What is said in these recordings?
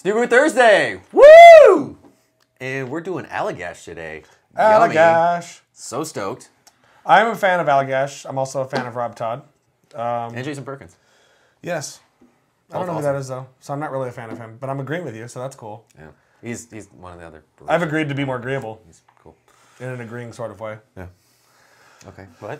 New Brew Thursday! Woo! And we're doing Allagash today. Allagash. Yummy. So stoked. I'm a fan of Allagash. I'm also a fan of Rob Todd. And Jason Perkins. Yes. I don't know who that is, though, so I'm not really a fan of him. But I'm agreeing with you, so that's cool. Yeah. He's one of the other brewers. I've agreed to be more agreeable. He's cool. In an agreeing sort of way. Yeah. Okay. What?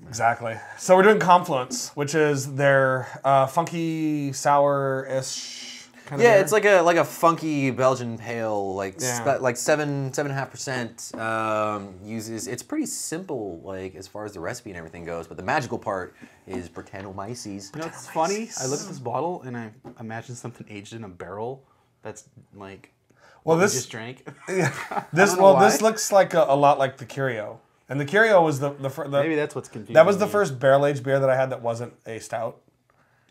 Exactly. So we're doing Confluence, which is their funky, sour-ish kind of beer. It's like a funky Belgian pale, like 7.5%. Uses. It's pretty simple, like as far as the recipe and everything goes. But the magical part is Brettanomyces. You know, it's funny. I look at this bottle and I imagine something aged in a barrel. That's like well, this we just drank. This this looks like a lot like the Curio, and the Curio was the maybe that's what's confusing. That was the first barrel aged beer that I had that wasn't a stout.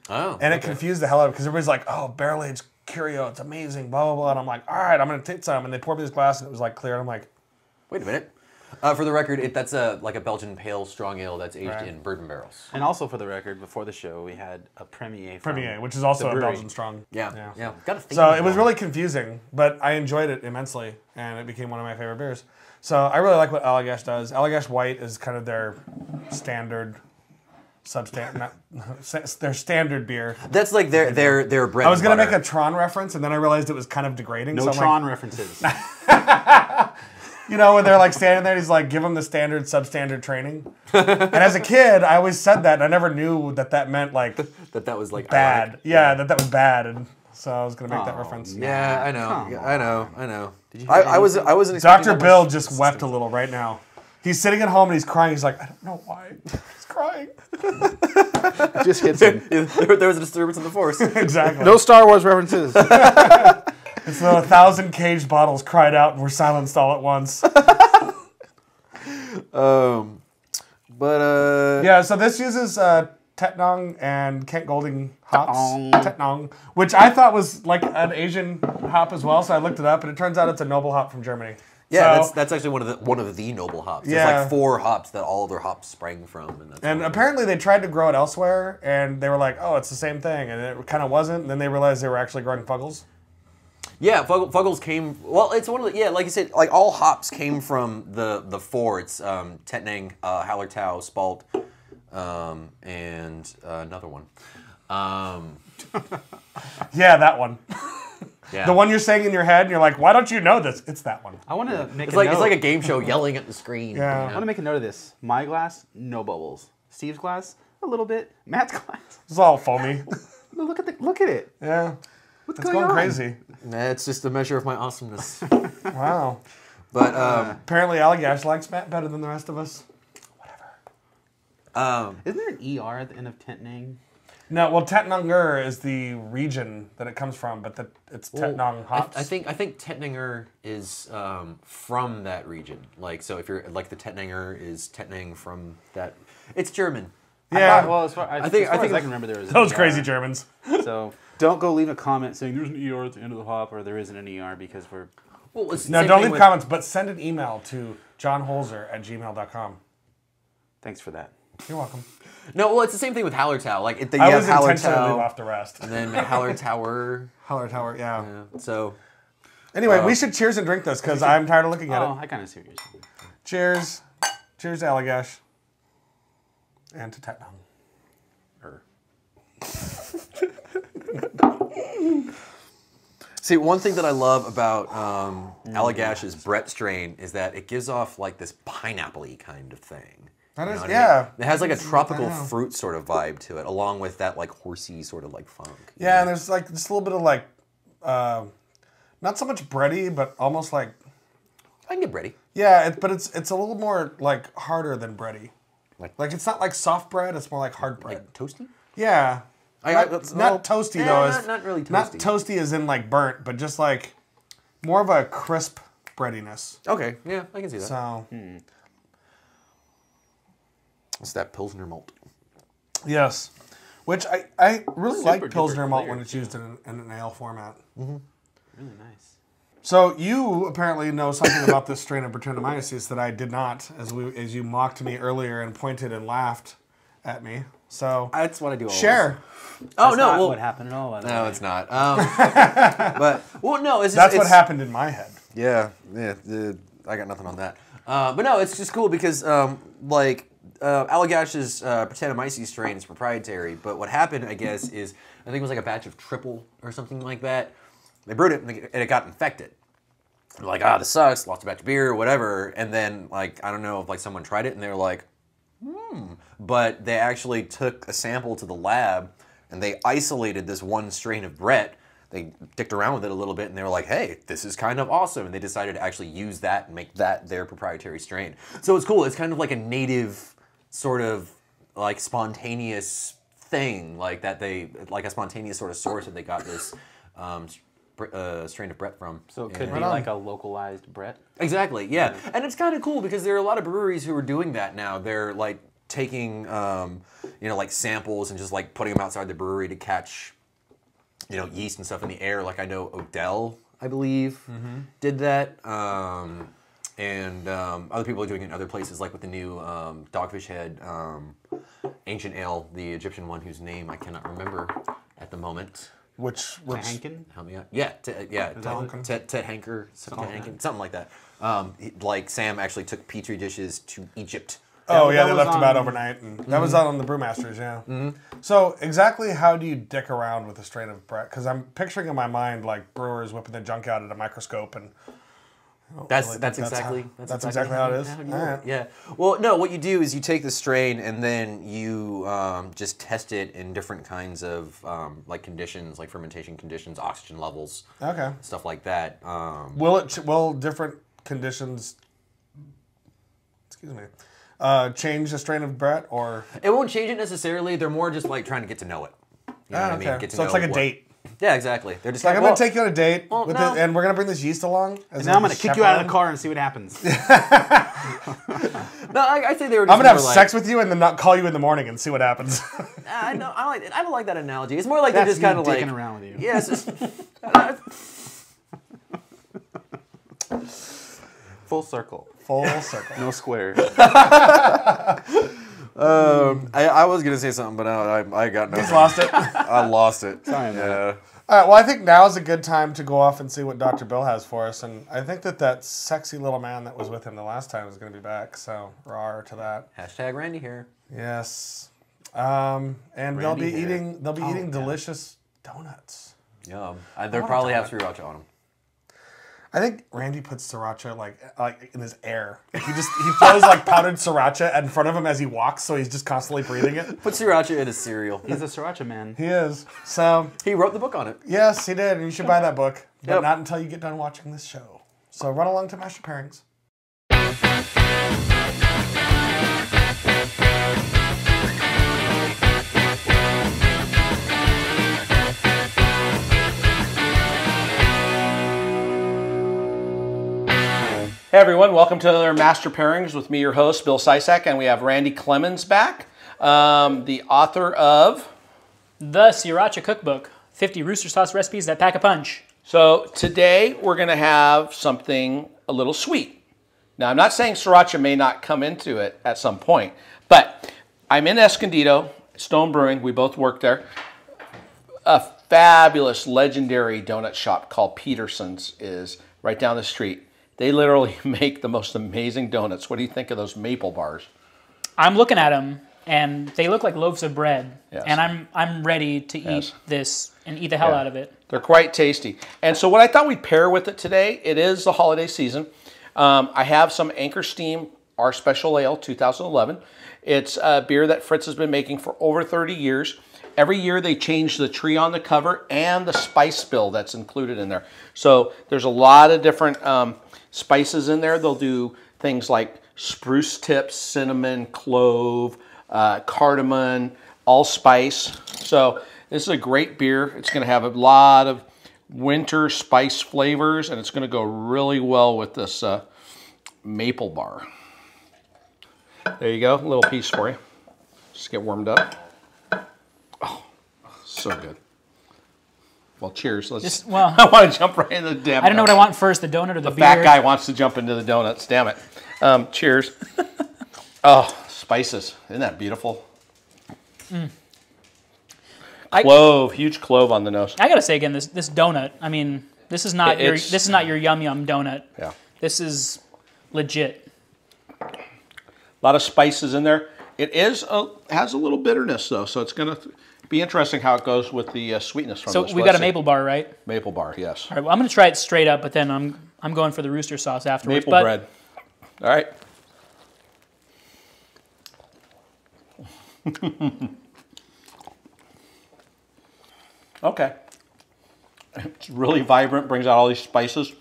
Oh, and it confused the hell out of it because everybody's like, "Oh, barrel aged Curio, it's amazing." Blah blah blah. And I'm like, "All right, I'm gonna take some." And they poured me this glass, and it was like clear. And I'm like, "Wait a minute." For the record, that's like a Belgian pale strong ale that's aged in bourbon barrels. And also for the record, before the show, we had a Premier. Which is also a Belgian strong. Yeah. So it was really confusing, but I enjoyed it immensely, and it became one of my favorite beers. So I really like what Allagash does. Allagash White is kind of their standard, their standard beer. That's like their bread. I was gonna make a Tron reference, and then I realized it was kind of degrading. No so Tron references. You know, when they're like standing there, he's like, give them the standard, substandard training. And as a kid, I always said that, and I never knew that meant like that was like bad. Ironic. Yeah, that was bad, and so I was gonna make that reference. Yeah, I know. I know. Did you I wasn't. Dr. Bill just wept a little right now. He's sitting at home and he's crying. He's like, I don't know why. He's crying. It just hits him. There was a disturbance in the force. Exactly. No Star Wars references. It's the 1,000 caged bottles cried out and were silenced all at once. Yeah, so this uses Tettnang and Kent Golding hops. Tettnang, which I thought was like an Asian hop as well, so I looked it up, and it turns out it's a noble hop from Germany. Yeah, so, that's actually one of the noble hops. Yeah. There's like 4 hops that all of their hops sprang from. And apparently they tried to grow it elsewhere, and they were like, oh, it's the same thing, and it kind of wasn't, and then they realized they were actually growing Fuggles. Yeah, Fuggles came. Well, it's one of the like you said, like all hops came from the 4. It's Tettnang, Hallertau, Spalt, and another one. Yeah, that one. Yeah. The one you're saying in your head, and you're like, why don't you know this? It's that one. I want to make it's like a game show yelling at the screen. Yeah. I want to make a note of this. My glass, no bubbles. Steve's glass, a little bit. Matt's glass. It's all foamy. Look at it. Yeah. What's It's going on? crazy. It's just a measure of my awesomeness. Wow. But apparently Allagash likes Matt better than the rest of us. Whatever. Isn't there an ER at the end of Tettnang? No, well, Tettnanger is the region that it comes from, but it's Tettnang hops. I think Tettnanger is from that region. Like, so if you're like the Tettnanger is Tettnang from that, it's German. Yeah. I think I can remember there was those an crazy ER. Germans. So don't go leave a comment saying there's an ER at the end of the hop or there isn't an ER because we're... Well, it's the No, same don't thing leave with- comments, but send an email to johnholzer@gmail.com. Thanks for that. You're welcome. No, well, it's the same thing with Hallertau. Like, you I have was intentionally leave Hallertau, off the rest. and then Hallertauer. Hallertauer, yeah. So, Anyway, we should cheers and drink this because I'm tired of looking at Oh, it. I kind of see what you're saying. Cheers. Cheers to Allagash. And to Tettnang. See, one thing that I love about Allagash's Brett strain is that it gives off like this pineapple-y kind of thing. That You is, know what I yeah. mean? It has like a tropical I know. fruit sort of vibe to it, along with that like horsey sort of like funk. Yeah, and there's like this little bit of like, not so much bready, but almost like, I can get bready. yeah, but it's a little more like harder than bready. Like It's not like soft bread, it's more like hard bread. like toasty. Yeah. That's Not toasty though. Not really toasty. Not toasty as in like burnt, but just like more of a crisp breadiness. Okay, yeah, I can see that. So, It's that pilsner malt. yes. Which I really Super like duper Pilsner malt clear, when it's used in an ale format. Really nice. So you apparently know something about this strain of Brettanomyces that I did not, as you mocked me earlier and pointed and laughed at me. So That's what I do always. share. Oh, That's no. not Well, what happened at all. By the no, way. it's not. But, well, no. It's just, That's what happened in my head. Yeah. I got nothing on that. But no, it's just cool because, Allagash's Brettanomyces strain is proprietary. But what happened, I guess, is I think it was like a batch of triple or something like that. They brewed it and it got infected. They're like, this sucks. Lost a batch of beer, whatever. And then, like, I don't know if like someone tried it and they were like, But they actually took a sample to the lab and they isolated this one strain of Brett. They dicked around with it a little bit and they were like, hey, this is kind of awesome. And they decided to actually use that and make that their proprietary strain. So it's cool. It's kind of like a native sort of like spontaneous thing, like that they, like a spontaneous sort of source that they got this strain of Brett from. So it could be like a localized Brett. Exactly, yeah. And it's kind of cool because there are a lot of breweries who are doing that now. They're like taking, like samples and just like putting them outside the brewery to catch, yeast and stuff in the air. Like I know Odell, I believe, did that. And other people are doing it in other places, like with the new Dogfish Head Ancient Ale, the Egyptian one whose name I cannot remember at the moment. Which Hankin? Help me out. Yeah, Ted Hanker, something like that. Like Sam actually took petri dishes to Egypt. Oh yeah, they left them out overnight, and that was out on the Brewmasters. Yeah. So exactly how do you dick around with a strain of Brett? Because I'm picturing in my mind like brewers whipping the junk out at a microscope and. That's exactly how it is. All right. Yeah. Well, no. What you do is you take the strain and then you just test it in different kinds of like conditions, like fermentation conditions, oxygen levels, Okay. stuff like that. Will different conditions? Excuse me. Change the strain of Brett or? It won't change it necessarily. They're more just like trying to get to know it. You know what I mean? Get to So it's know like a date. Yeah, exactly. They're just Like like, I'm gonna take you on a date with no. it, and we're gonna bring this yeast along. And now I'm going to kick you out of the car and see what happens. No, I say they were. Just I'm gonna have more sex with you and then not call you in the morning and see what happens. I know. I don't like that analogy. It's more like they're That's just kind of like dicking around with you. Yeah. It's just, Full circle. Full circle. No square. I was gonna say something, but I got no. He's lost it. I lost it. Sorry, man. Yeah. All right, well, I think now's a good time to go off and see what Dr. Bill has for us. And I think that sexy little man that was with him the last time is going to be back. So, rawr to that. Hashtag Randy here. Yes. And they'll be hair. eating delicious donuts. Yum. They probably have Sriracha on them. I think Randy puts Sriracha like in his air. Like he throws like powdered Sriracha in front of him as he walks, so he's just constantly breathing it. Put Sriracha in his cereal. He's a Sriracha man. He is. So He wrote the book on it. yes, he did, and you should buy that book, but Yep. not until you get done watching this show. So run along to Master Pairings. Hey everyone, welcome to another Master Pairings with me, your host, Bill Sysak, and we have Randy Clemens back, the author of... The Sriracha Cookbook, 50 rooster sauce recipes that pack a punch. So today we're going to have something a little sweet. Now I'm not saying Sriracha may not come into it at some point, but I'm in Escondido, Stone Brewing, we both work there. A fabulous, legendary donut shop called Peterson's is right down the street. They literally make the most amazing donuts. What do you think of those maple bars? I'm looking at them, and they look like loaves of bread. Yes. And I'm ready to eat this and eat the hell out of it. They're quite tasty. And so what I thought we'd pair with it today, it is the holiday season. I have some Anchor Steam, our Special Ale 2011. It's a beer that Fritz has been making for over 30 years. Every year they change the tree on the cover and the spice bill that's included in there. So there's a lot of different spices in there. They'll do things like spruce tips, cinnamon, clove, cardamom, allspice. So this is a great beer. It's going to have a lot of winter spice flavors, and it's going to go really well with this maple bar. There you go, a little piece for you. Just get warmed up. Oh, so good. Well, cheers. Let's. I want to jump right into the damn. I don't know what I want first, the donut or the beer. Fat guy wants to jump into the donuts. Damn it. Cheers. Oh, spices. Isn't that beautiful? Clove, huge clove on the nose. I gotta say again, this donut. I mean, this is not your yum yum donut. Yeah. This is legit. A lot of spices in there. It has a little bitterness though, so it's gonna be interesting how it goes with the sweetness from this. So we got a maple bar, right? Maple bar, yes. All right. Well, I'm gonna try it straight up, but then I'm going for the rooster sauce afterwards. Maple bread. All right. Okay. It's really vibrant, brings out all these spices.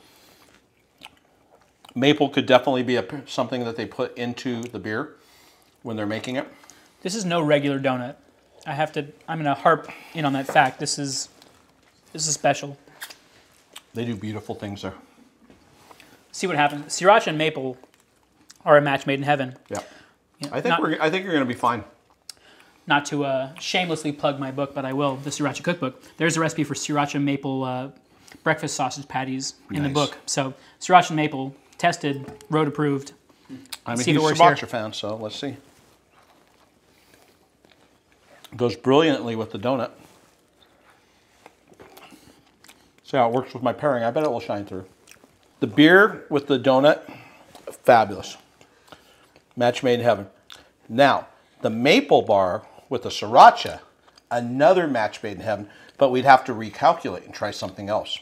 Maple could definitely be something that they put into the beer when they're making it. This is no regular donut. I'm gonna harp in on that fact. This is special. They do beautiful things there. See what happens. Sriracha and maple are a match made in heaven. Yeah. Yeah, I think you're going to be fine. Not to shamelessly plug my book, but I will, the Sriracha cookbook. There's a recipe for Sriracha maple breakfast sausage patties in the book. So Sriracha maple, tested, road approved. I'm a huge Sriracha fan, so let's see. It goes brilliantly with the donut. See how it works with my pairing. I bet it will shine through. The beer with the donut, fabulous. Match made in heaven. Now, the maple bar with the Sriracha, another match made in heaven, but we'd have to recalculate and try something else.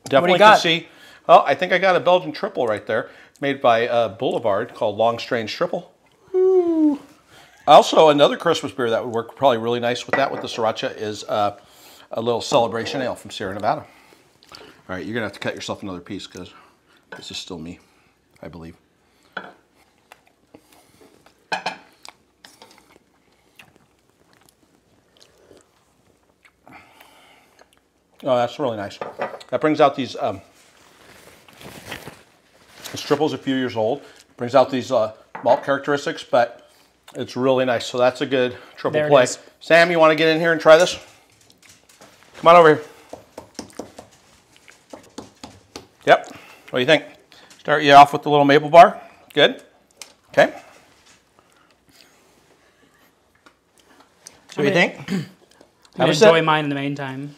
Definitely can see. Oh, I think I got a Belgian triple right there, made by Boulevard, called Long Strange Triple. Ooh. Also, another Christmas beer that would work probably really nice with that, with the Sriracha, is a little Celebration Ale from Sierra Nevada. All right, you're going to have to cut yourself another piece because this is still me, I believe. Oh, that's really nice. That brings out these, this triple's a few years old. Brings out these malt characteristics, but it's really nice. So that's a good triple play. Sam, you want to get in here and try this? Come on over here. Yep. What do you think? Start you off with the little maple bar. Good. Okay. So what do you think? I'm going to enjoy mine in the meantime.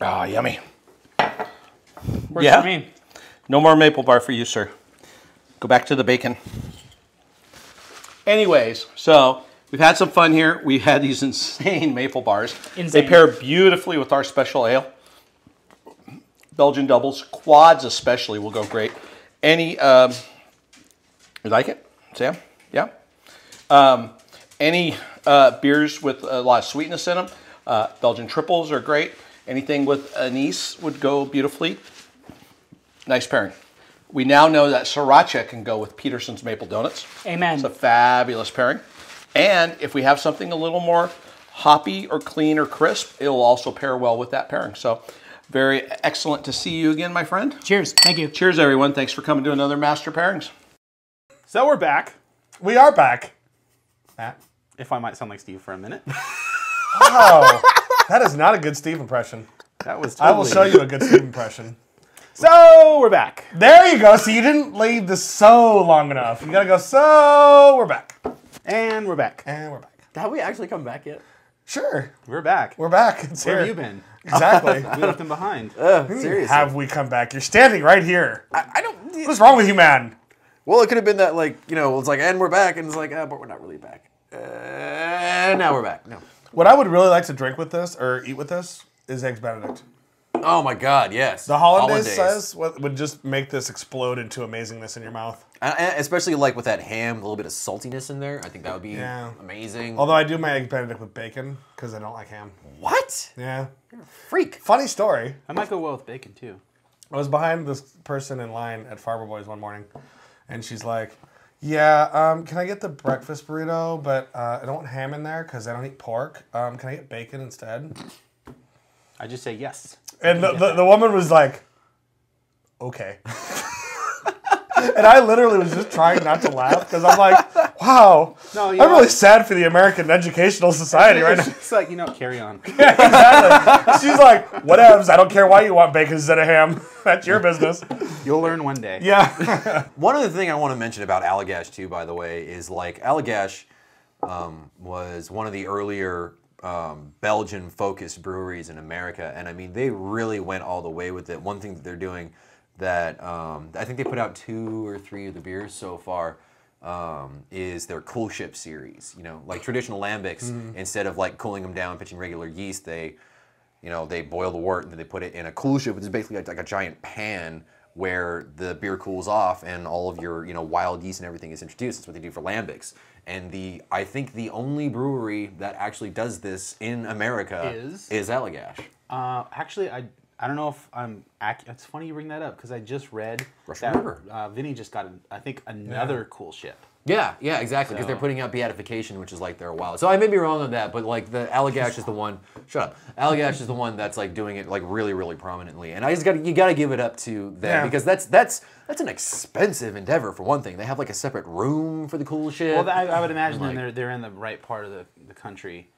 Oh, yummy. Works for me. No more maple bar for you, sir. Go back to the bacon. Anyways, so we've had some fun here. We had these insane maple bars. Insane. They pair beautifully with our special ale. Belgian doubles, quads especially will go great. Any, you like it, Sam? Yeah? Any beers with a lot of sweetness in them, Belgian triples are great. Anything with anise would go beautifully. Nice pairing. We now know that Sriracha can go with Peterson's Maple Donuts. Amen. It's a fabulous pairing. And if we have something a little more hoppy or clean or crisp, it will also pair well with that pairing. So very excellent to see you again, my friend. Cheers. Thank you. Cheers, everyone. Thanks for coming to another Master Pairings. So we're back. We are back. Matt? If I might sound like Steve for a minute. Oh, that is not a good Steve impression. That was totally... I will show you a good Steve impression. So we're back. There you go. So you didn't leave the so long enough. You gotta go, so we're back. And we're back. And we're back. Have we actually come back yet? Sure. We're back. We're back. It's Where here. have you been? Exactly. We left him behind. Seriously. Have we come back? You're standing right here. I don't... What's wrong with you, man? Well, it could have been that, like, you know, it's like, and we're back, and it's like, but we're not really back. And now we're back. No. What I would really like to drink with this, or eat with this, is Eggs Benedict. Oh my God, yes. The Hollandaise says would just make this explode into amazingness in your mouth. And especially like with that ham, a little bit of saltiness in there. I think that would be amazing. Although I do my Eggs Benedict with bacon, because I don't like ham. What? Yeah. You're a freak. Funny story. I might go well with bacon, too. I was behind this person in line at Farmer Boys one morning, and she's like, yeah, can I get the breakfast burrito, but I don't want ham in there because I don't eat pork. Can I get bacon instead? I just say yes. And the woman was like, okay. And I literally was just trying not to laugh because I'm like, wow. No, I'm really sad for the American Educational Society right now. It's like, carry on. Exactly. She's like, whatevs. I don't care why you want bacon instead of ham. That's your business. You'll learn one day. Yeah. One other thing I want to mention about Allagash too, by the way, is like Allagash was one of the earlier Belgian-focused breweries in America, and I mean they really went all the way with it. One thing that they're doing that I think they put out 2 or 3 of the beers so far is their Cool Ship series. You know, like traditional lambics, instead of like cooling them down, pitching regular yeast, they boil the wort and then they put it in a Cool Ship, which is basically like a giant pan where the beer cools off and all of your wild yeast and everything is introduced. That's what they do for lambics. And I think the only brewery that actually does this in America is Allagash. Actually, I don't know if I'm accurate. It's funny you bring that up because I just read Russian that River. Vinny just got, I think, another Cool Ship. Yeah, exactly. Because they're putting out beatification, which is like their wild. So I may be wrong on that, but like the Allagash is the one. Shut up. Allagash is the one that's like doing it like really, really prominently, and you got to give it up to them because that's an expensive endeavor for one thing. They have like a separate room for the Cool Ship. Well, I would imagine then they're in the right part of the country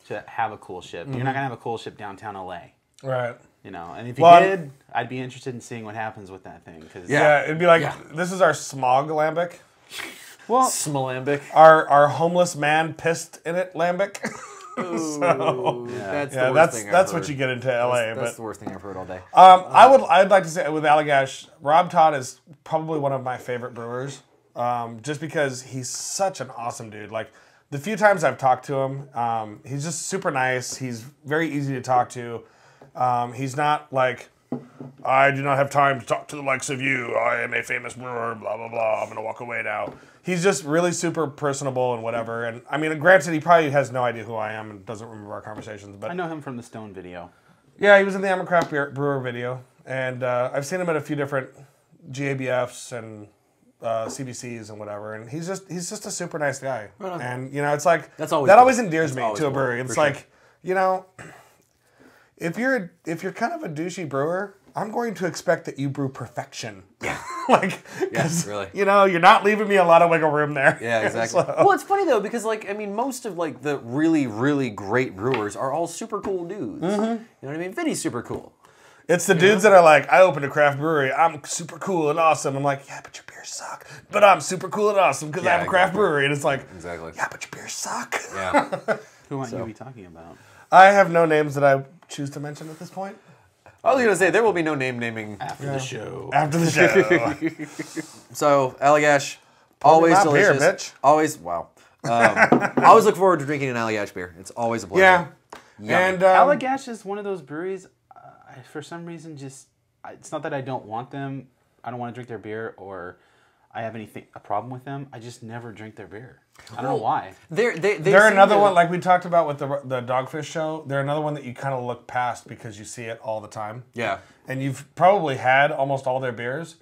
to have a Cool Ship. You're not gonna have a Cool Ship downtown LA. Right. And if you did, I'd be interested in seeing what happens with that thing. Cause It'd be like, this is our smog lambic. Well, Smalambic. Our homeless man pissed in it lambic. So that's the worst that's thing I've that's heard. what you get into LA. That's the worst thing I've heard all day. I'd like to say with Allagash, Rob Todd is probably one of my favorite brewers. Just because he's such an awesome dude. Like the few times I've talked to him, he's just super nice. He's very easy to talk to. He's not like, I do not have time to talk to the likes of you. I am a famous brewer, blah, blah, blah. I'm going to walk away now. He's just really super personable and whatever. And I mean, granted, he probably has no idea who I am and doesn't remember our conversations. But I know him from the Stone video. yeah, he was in the Craft Brewer video. And I've seen him at a few different GABFs and CBCs and whatever. And he's just a super nice guy. And, it's like, that always endears me to a brewery. It's like, if you're kind of a douchey brewer, I'm going to expect that you brew perfection. Yeah. Really. You're not leaving me a lot of wiggle room there. Yeah, exactly. Well, it's funny though because most of the really, really great brewers are all super cool dudes. You know what I mean? Vinny's super cool. It's the dudes that are like, I opened a craft brewery. I'm super cool and awesome. I'm like, yeah, but your beers suck. But I'm super cool and awesome because I have a craft brewery. And it's like, yeah, but your beers suck. Yeah. Who might you be talking about? I have no names that I choose to mention at this point. I was going to say, there will be no name naming. After the show. After the show. So, Allagash, always my delicious. beer, bitch. Always, wow. I always look forward to drinking an Allagash beer. It's always a pleasure. Yeah. And Allagash is one of those breweries, for some reason, it's not that I don't want them, I don't want to drink their beer, or I have a problem with them. I just never drink their beer. I don't know why. They're another one, like we talked about with the Dogfish show, they're another one that you kind of look past because you see it all the time. Yeah. And you've probably had almost all their beers,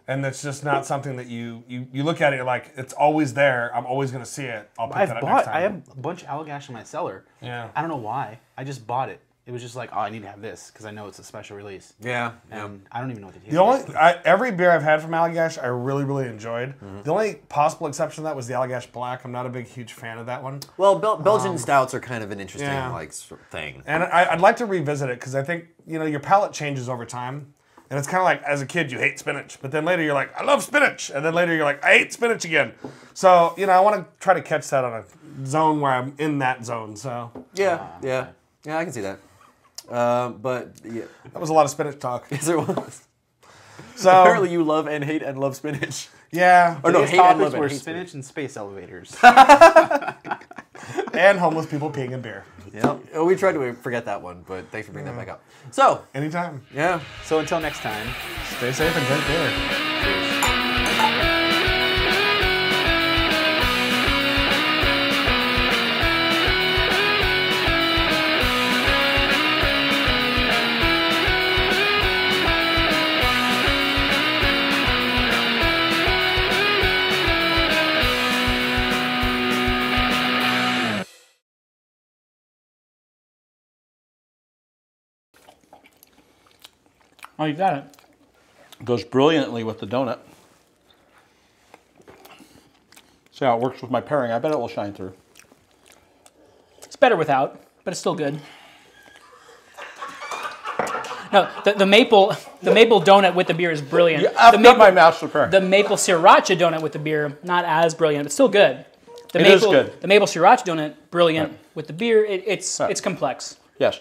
and it's just not something that you look at it, you're like, it's always there, I'm always going to see it, I'll pick that up next time. I have a bunch of Allagash in my cellar. Yeah. I don't know why. I just bought it. It was just like, oh, I need to have this because I know it's a special release. Yeah. And I don't even know what it is. Every beer I've had from Allagash, I really, really enjoyed. The only possible exception to that was the Allagash Black. I'm not a huge fan of that one. Well, Belgian stouts are kind of an interesting sort of thing. And I'd like to revisit it because I think your palate changes over time. And it's kind of like, as a kid, you hate spinach. But then later you're like, I love spinach. And then later you're like, I hate spinach again. So, I want to try to catch that on a zone where I'm in that zone. So Yeah, I can see that. But yeah, that was a lot of spinach talk. yes, there was. So Apparently, you love and hate spinach. Yeah. Or no, Today's hate and topics love and were hate spinach and space elevators. And homeless people peeing in beer. Yeah, we tried to forget that one, but thanks for bringing that back up. So, Anytime. yeah. So until next time. Stay safe and drink beer. Oh, you got it. Goes brilliantly with the donut. See how it works with my pairing. I bet it will shine through. It's better without, but it's still good. No, the maple donut with the beer is brilliant. I've got my master pairing. The maple sriracha donut with the beer, not as brilliant, but still good. It is good. The maple sriracha donut, brilliant with the beer. It's complex. Yes.